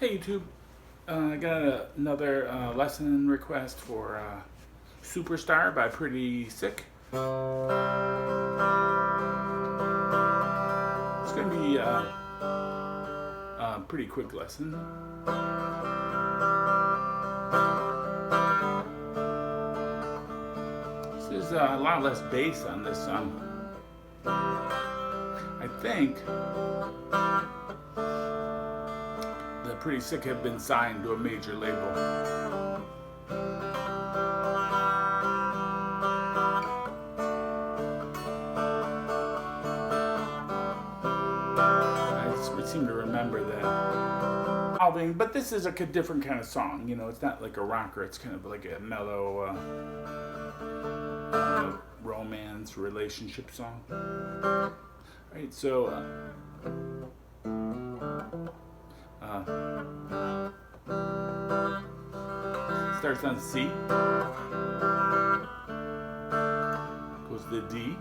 Hey YouTube, I got another lesson request for Superstar by Pretty Sick. It's going to be a pretty quick lesson. This is a lot less bass on this song. I think the Pretty Sick have been signed to a major label. I seem to remember that. But this is a different kind of song. You know, it's not like a rocker. It's kind of like a mellow romance relationship song. All right, so starts on C, goes to D,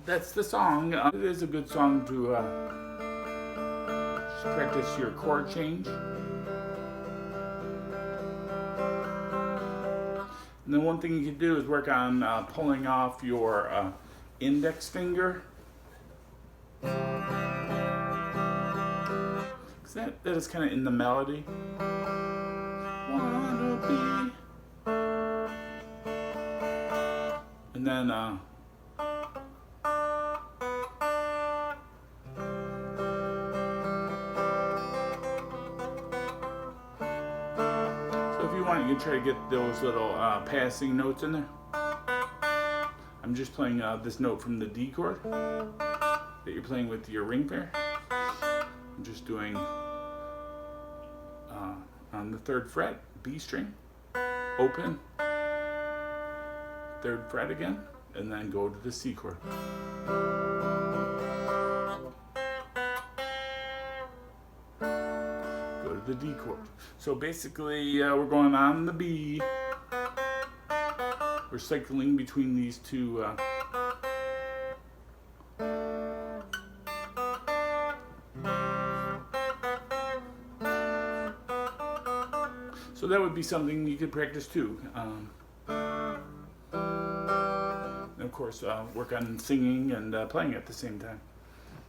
that's the song. It is a good song to just practice your chord change. And then one thing you can do is work on pulling off your index finger. Because that is kind of in the melody. Wanna be. And then if you want, you can try to get those little passing notes in there. I'm just playing this note from the D chord that you're playing with your ring finger. I'm just doing on the 3rd fret, B string, open, 3rd fret again, and then go to the C chord. The D chord. So basically we're going on the B. We're cycling between these two so that would be something you could practice too. And of course work on singing and playing at the same time.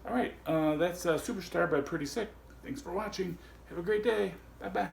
Alright, that's Superstar by Pretty Sick. Thanks for watching. Have a great day. Bye-bye.